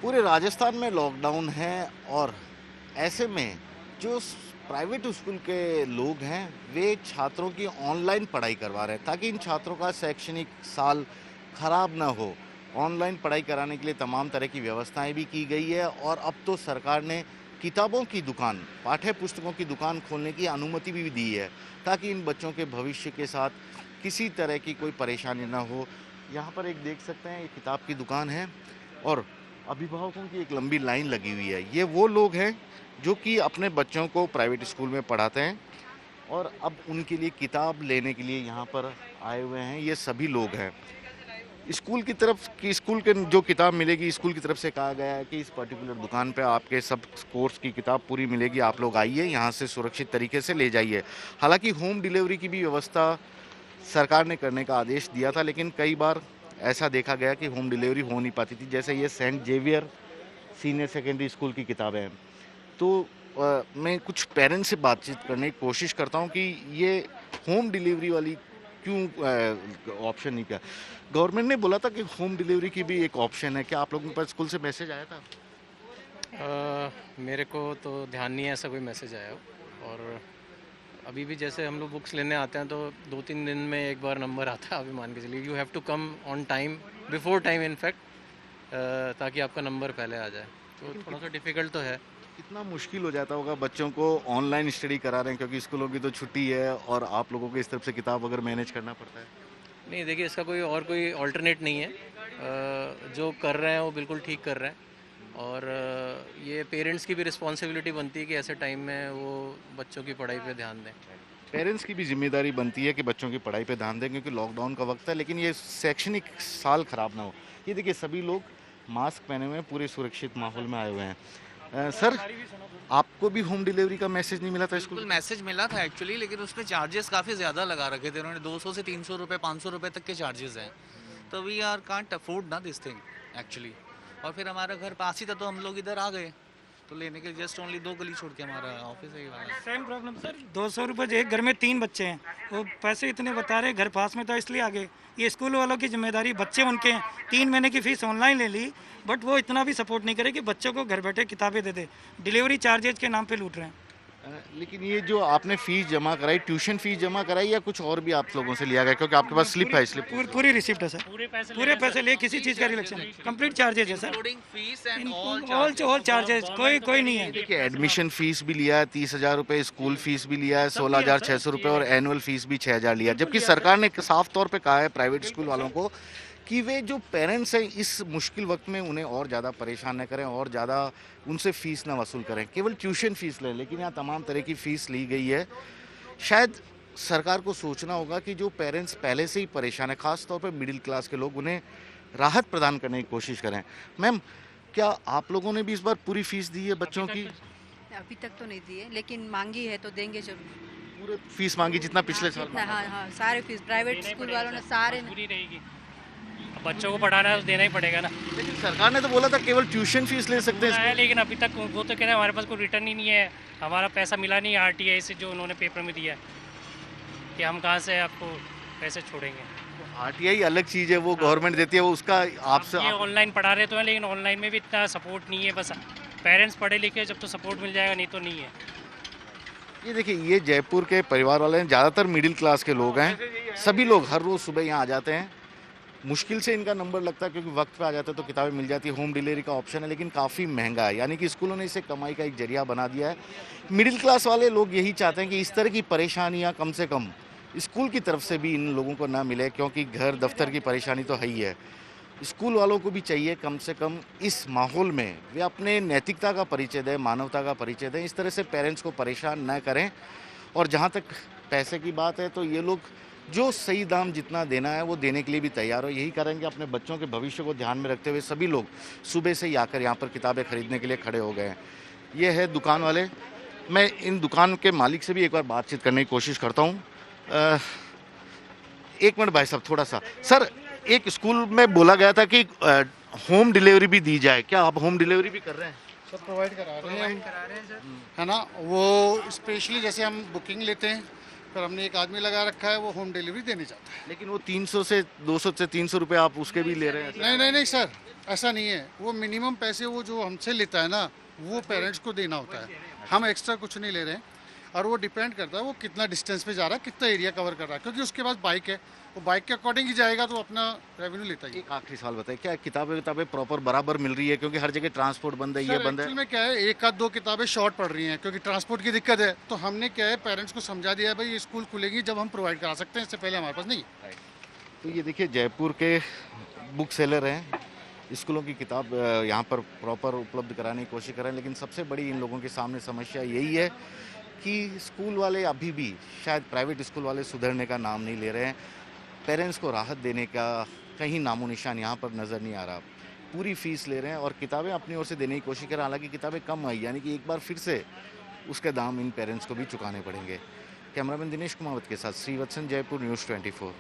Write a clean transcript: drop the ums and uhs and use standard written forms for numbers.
पूरे राजस्थान में लॉकडाउन है और ऐसे में जो प्राइवेट स्कूल के लोग हैं वे छात्रों की ऑनलाइन पढ़ाई करवा रहे हैं ताकि इन छात्रों का शैक्षणिक साल खराब ना हो। ऑनलाइन पढ़ाई कराने के लिए तमाम तरह की व्यवस्थाएं भी की गई है और अब तो सरकार ने किताबों की दुकान, पाठ्य पुस्तकों की दुकान खोलने की अनुमति भी दी है ताकि इन बच्चों के भविष्य के साथ किसी तरह की कोई परेशानी ना हो। यहाँ पर एक देख सकते हैं, ये किताब की दुकान है और अभिभावकों की एक लंबी लाइन लगी हुई है। ये वो लोग हैं जो कि अपने बच्चों को प्राइवेट स्कूल में पढ़ाते हैं और अब उनके लिए किताब लेने के लिए यहाँ पर आए हुए हैं। ये सभी लोग हैं स्कूल की तरफ की, स्कूल के जो किताब मिलेगी स्कूल की तरफ से कहा गया है कि इस पर्टिकुलर दुकान पे आपके सब कोर्स की किताब पूरी मिलेगी, आप लोग आइए यहाँ से सुरक्षित तरीके से ले जाइए। हालांकि होम डिलीवरी की भी व्यवस्था सरकार ने करने का आदेश दिया था, लेकिन कई बार ऐसा देखा गया कि होम डिलीवरी हो नहीं पाती थी। जैसे ये Saint Xavier senior secondary school की किताबें हैं। तो मैं कुछ पेरेंट्स से बातचीत करने की कोशिश करता हूँ कि ये होम डिलीवरी वाली क्यों ऑप्शन नहीं किया। गवर्नमेंट ने बोला था कि होम डिलीवरी की भी एक ऑप्शन है, क्या आप लोगों के पास स्कूल से मैसेज आया था? मेरे को तो ध्यान नहीं है ऐसा कोई मैसेज आया हो। और अभी भी जैसे हम लोग बुक्स लेने आते हैं तो 2-3 दिन में एक बार नंबर आता है। अभी मान के चलिए you have to come on time, before time in fact, ताकि आपका नंबर पहले आ जाए। तो थोड़ा सा डिफ़िकल्ट तो है। कितना मुश्किल हो जाता होगा बच्चों को ऑनलाइन स्टडी करा रहे हैं क्योंकि स्कूलों की तो छुट्टी है और आप लोगों को इस तरफ से किताब वगैरह मैनेज करना पड़ता है। नहीं देखिए, इसका कोई ऑल्टरनेट नहीं है। जो कर रहे हैं वो बिल्कुल ठीक कर रहे हैं। और ये पेरेंट्स की भी रिस्पॉन्सिबिलिटी बनती है कि ऐसे टाइम में वो बच्चों की पढ़ाई पे ध्यान दें। पेरेंट्स की भी जिम्मेदारी बनती है कि बच्चों की पढ़ाई पे ध्यान दें क्योंकि लॉकडाउन का वक्त है, लेकिन ये शैक्षणिक साल खराब ना हो। ये देखिए सभी लोग मास्क पहने हुए हैं, पूरे सुरक्षित माहौल में आए हुए हैं। सर, आपको भी होम डिलीवरी का मैसेज नहीं मिला था स्कूल? बिल्कुल मैसेज मिला था एक्चुअली, लेकिन उसमें चार्जेस काफ़ी ज़्यादा लगा रखे थे उन्होंने। 200 से 300 रुपये, 500 रुपये तक के चार्जेस हैं। तो वी आर कांट अफोर्ड ना दिस थिंग एक्चुअली। और फिर हमारा घर पास ही था तो हम लोग इधर आ गए तो लेने के जस्ट ओनली 2 गली छोड़ के हमारा ऑफिस है ये वाला। Same problem sir. 200 रुपये, एक घर में 3 बच्चे हैं, वो पैसे इतने बता रहे, घर पास में था इसलिए आगे। ये स्कूल वालों की जिम्मेदारी, बच्चे उनके हैं। 3 महीने की फीस ऑनलाइन ले ली, बट वो इतना भी सपोर्ट नहीं करे कि बच्चों को घर बैठे किताबें दे दे। डिलीवरी चार्जेज के नाम पे लूट रहे हैं। लेकिन ये जो आपने फीस जमा कराई, ट्यूशन फीस जमा कराई या कुछ और भी आप लोगों से लिया गया? क्योंकि आपके पास स्लिप है, स्लिप पूरी रिसिप्ट है सर। पूरे पैसे लिए, किसी चीज़ का रिलेक्शन, कंप्लीट चार्जेज है sir. Fees and all charges, कोई नहीं है। देखिए एडमिशन फीस भी लिया है 30,000 रुपये, स्कूल फीस भी लिया है 16,600 रुपये और एनुअल फीस भी 6,000 लिया। जबकि सरकार ने साफ तौर पे कहा है प्राइवेट स्कूल वालों को कि वे जो पेरेंट्स हैं इस मुश्किल वक्त में उन्हें और ज़्यादा परेशान न करें और ज़्यादा उनसे फ़ीस ना वसूल करें, केवल ट्यूशन फ़ीस लें। लेकिन यहाँ तमाम तरह की फ़ीस ली गई है। शायद सरकार को सोचना होगा कि जो पेरेंट्स पहले से ही परेशान है, ख़ास तौर पर मिडिल क्लास के लोग, उन्हें राहत प्रदान करने की कोशिश करें। मैम, क्या आप लोगों ने भी इस बार पूरी फ़ीस दी है बच्चों की? अभी तक तो नहीं दिए, लेकिन मांगी है तो देंगे जरूर। पूरे फीस मांगी जितना पिछले साल? हाँ हाँ, सारे फीस प्राइवेट स्कूल वालों ने सारे। पूरी रहेगी। बच्चों को पढ़ाना है तो देना ही पड़ेगा ना। लेकिन सरकार ने तो बोला था केवल ट्यूशन फीस ले सकते हैं। है, लेकिन अभी तक वो तो कह रहे हैं हमारे पास कोई रिटर्न ही नहीं है, हमारा पैसा मिला नहीं आरटीआई से जो उन्होंने पेपर में दिया कि हम कहाँ से आपको पैसे छोड़ेंगे। आरटीआई अलग चीज़ है, वो गवर्नमेंट देती है, वो उसका आपसे ये ऑनलाइन पढ़ा रहे तो हैं, लेकिन ऑनलाइन में भी इतना सपोर्ट नहीं है। बस पेरेंट्स पढ़े लिखे जब तो सपोर्ट मिल जाएगा, नहीं तो नहीं है। ये देखिए, ये जयपुर के परिवार वाले हैं, ज़्यादातर मिडिल क्लास के लोग हैं। सभी लोग हर रोज़ सुबह यहाँ आ जाते हैं। मुश्किल से इनका नंबर लगता है क्योंकि वक्त पे आ जाते हैं तो किताबें मिल जाती है। होम डिलीवरी का ऑप्शन है लेकिन काफ़ी महंगा है, यानी कि स्कूलों ने इसे कमाई का एक जरिया बना दिया है। मिडिल क्लास वाले लोग यही चाहते हैं कि इस तरह की परेशानियाँ कम से कम स्कूल की तरफ से भी इन लोगों को ना मिले, क्योंकि घर दफ्तर की परेशानी तो है ही है। स्कूल वालों को भी चाहिए कम से कम इस माहौल में वे अपने नैतिकता का परिचय दें, मानवता का परिचय दें, इस तरह से पेरेंट्स को परेशान न करें। और जहाँ तक पैसे की बात है तो ये लोग जो सही दाम जितना देना है वो देने के लिए भी तैयार हो। यही करेंगे, अपने बच्चों के भविष्य को ध्यान में रखते हुए सभी लोग सुबह से ही आकर यहाँ पर किताबें खरीदने के लिए खड़े हो गए हैं। ये है दुकान वाले। मैं इन दुकान के मालिक से भी एक बार बातचीत करने की कोशिश करता हूँ। एक मिनट भाई साहब, थोड़ा सा। सर, एक स्कूल में बोला गया था कि होम डिलीवरी भी दी जाए, क्या आप होम डिलीवरी भी कर रहे हैं? सर प्रोवाइड करा रहे हैं सर, है ना। वो स्पेशली जैसे हम बुकिंग लेते हैं, फिर हमने एक आदमी लगा रखा है, वो होम डिलीवरी देने जाता है। लेकिन वो 300 से 200 से 300 रुपये आप उसके भी ले रहे हैं? नहीं नहीं नहीं सर, ऐसा नहीं है, वो मिनिमम पैसे वो जो हमसे लेता है ना वो पेरेंट्स को देना होता है, हम एक्स्ट्रा कुछ नहीं ले रहे हैं। और वो डिपेंड करता है वो कितना डिस्टेंस पे जा रहा है, कितना एरिया कवर कर रहा है, क्योंकि उसके पास बाइक है, वो बाइक के अकॉर्डिंग ही जाएगा तो अपना रेवेन्यू लेता ही है। एक आखिरी सवाल बताइए, क्या किताबें प्रॉपर बराबर मिल रही है? क्योंकि हर जगह ट्रांसपोर्ट बंद है, ये सर बंद है। एक्चुअल में क्या है, एक आध दो किताबें शॉर्ट पड़ रही हैं क्योंकि ट्रांसपोर्ट की दिक्कत है, तो हमने क्या है पेरेंट्स को समझा दिया है भाई ये स्कूल खुलेगी जब हम प्रोवाइड करा सकते हैं, इससे पहले हमारे पास नहीं। तो ये देखिए जयपुर के बुक सेलर हैं, स्कूलों की किताब यहाँ पर प्रॉपर उपलब्ध कराने की कोशिश कर रहे हैं, लेकिन सबसे बड़ी इन लोगों के सामने समस्या यही है कि स्कूल वाले अभी भी, शायद प्राइवेट स्कूल वाले सुधरने का नाम नहीं ले रहे हैं। पेरेंट्स को राहत देने का कहीं नामो निशान यहाँ पर नज़र नहीं आ रहा। पूरी फीस ले रहे हैं और किताबें अपनी ओर से देने की कोशिश कर रहे हैं, हालांकि किताबें कम आई, यानी कि एक बार फिर से उसके दाम इन पेरेंट्स को भी चुकाने पड़ेंगे। कैमरामैन दिनेश कुमावत के साथ श्रीवत्सन, जयपुर न्यूज़ 24।